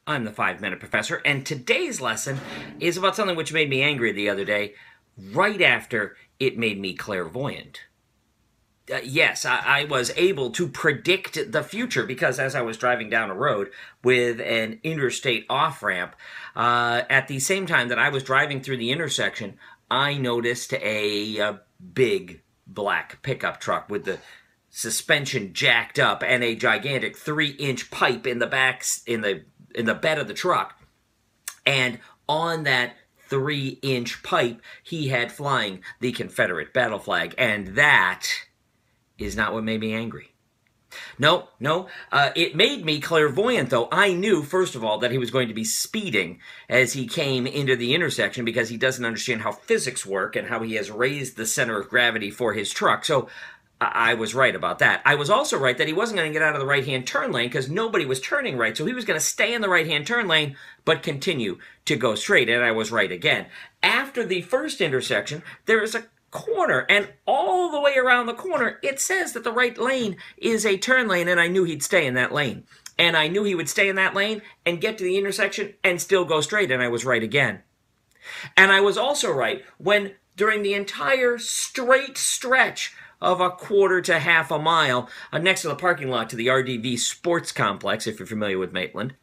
I'm the 5 Minute Professor, and today's lesson is about something which made me angry the other day, right after it made me clairvoyant. Yes, I was able to predict the future because as I was driving down a road with an interstate off-ramp, at the same time that I was driving through the intersection, I noticed a big black pickup truck with the suspension jacked up and a gigantic 3-inch pipe in the back in the bed of the truck. And on that 3-inch pipe, he had flying the Confederate battle flag, and that is not what made me angry. No, it made me clairvoyant, though. I knew, first of all, that he was going to be speeding as he came into the intersection because he doesn't understand how physics work and how he has raised the center of gravity for his truck. So I was right about that. I was also right that he wasn't going to get out of the right-hand turn lane because nobody was turning right, so he was going to stay in the right-hand turn lane but continue to go straight, and I was right again. After the first intersection, there is a corner, and all the way around the corner, it says that the right lane is a turn lane, and I knew he'd stay in that lane. And I knew he would stay in that lane and get to the intersection and still go straight, and I was right again. And I was also right when, during the entire straight stretch of a quarter to half a mile next to the parking lot to the RDV Sports Complex, if you're familiar with Maitland,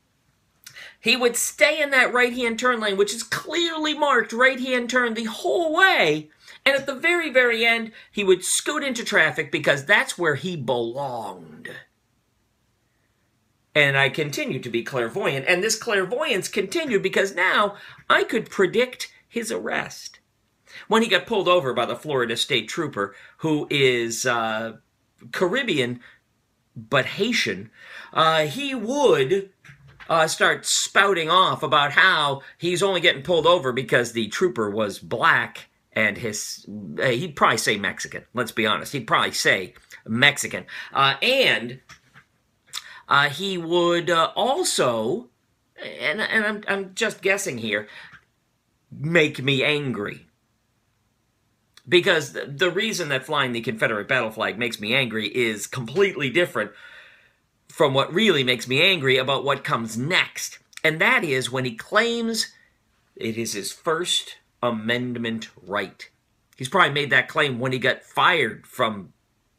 he would stay in that right-hand turn lane, which is clearly marked right-hand turn the whole way, and at the very, very end, he would scoot into traffic because that's where he belonged. And I continued to be clairvoyant, and this clairvoyance continued because now I could predict his arrest. When he got pulled over by the Florida State Trooper, who is Caribbean but Haitian, he would start spouting off about how he's only getting pulled over because the trooper was black and he'd probably say Mexican. Let's be honest. He'd probably say Mexican. And he would also, and I'm just guessing here, make me angry. Because the reason that flying the Confederate battle flag makes me angry is completely different from what really makes me angry about what comes next. And that is when he claims it is his First Amendment right. He's probably made that claim when he got fired from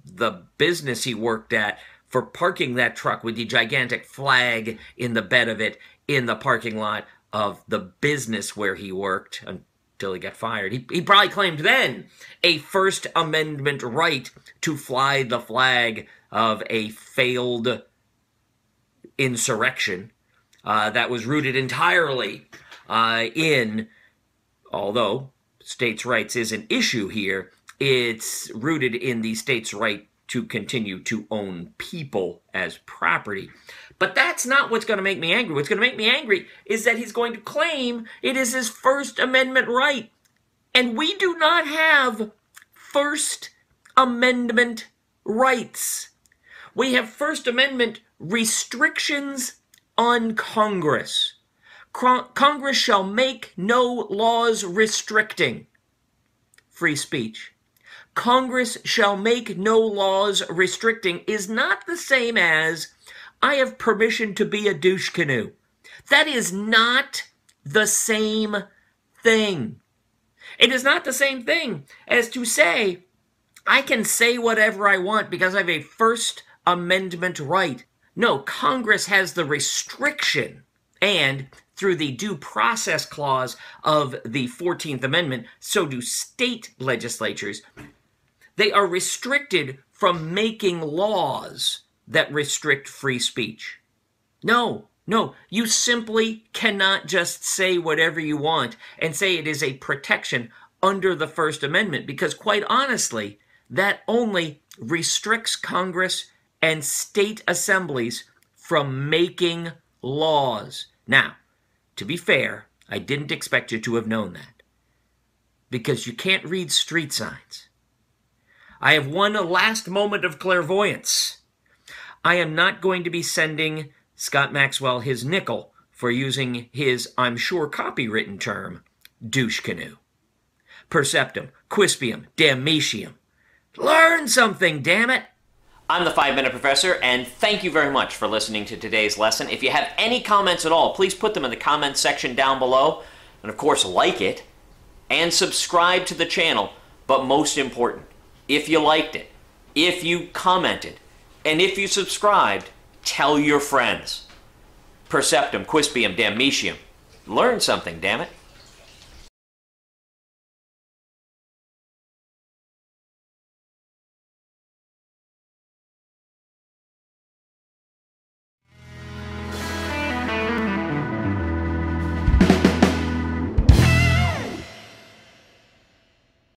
the business he worked at for parking that truck with the gigantic flag in the bed of it in the parking lot of the business where he worked until he got fired. He probably claimed then a First Amendment right to fly the flag of a failed insurrection that was rooted entirely in, although states' rights is an issue here, it's rooted in the state's right to continue to own people as property. But that's not what's going to make me angry. What's going to make me angry is that he's going to claim it is his First Amendment right. And we do not have First Amendment rights. We have First Amendment restrictions on Congress. Congress shall make no laws restricting free speech. Congress shall make no laws restricting is not the same as I have permission to be a douche canoe. That is not the same thing. It is not the same thing as to say I can say whatever I want because I have a First Amendment right. No, Congress has the restriction, and through the Due Process Clause of the 14th Amendment, so do state legislatures. They are restricted from making laws that restrict free speech. No, you simply cannot just say whatever you want and say it is a protection under the First Amendment, because quite honestly, that only restricts Congress and state assemblies from making laws. Now, to be fair, I didn't expect you to have known that, because you can't read street signs. I have one last moment of clairvoyance. I am not going to be sending Scott Maxwell his nickel for using his, I'm sure, copywritten term, douche canoe. Perceptum, quispium, damnatium. Learn something, damn it! I'm the 5-Minute Professor, and thank you very much for listening to today's lesson. If you have any comments at all, please put them in the comments section down below. And of course, like it and subscribe to the channel. But most important, if you liked it, if you commented, and if you subscribed, tell your friends. Perceptum, quispium, damnitium. Learn something, damn it.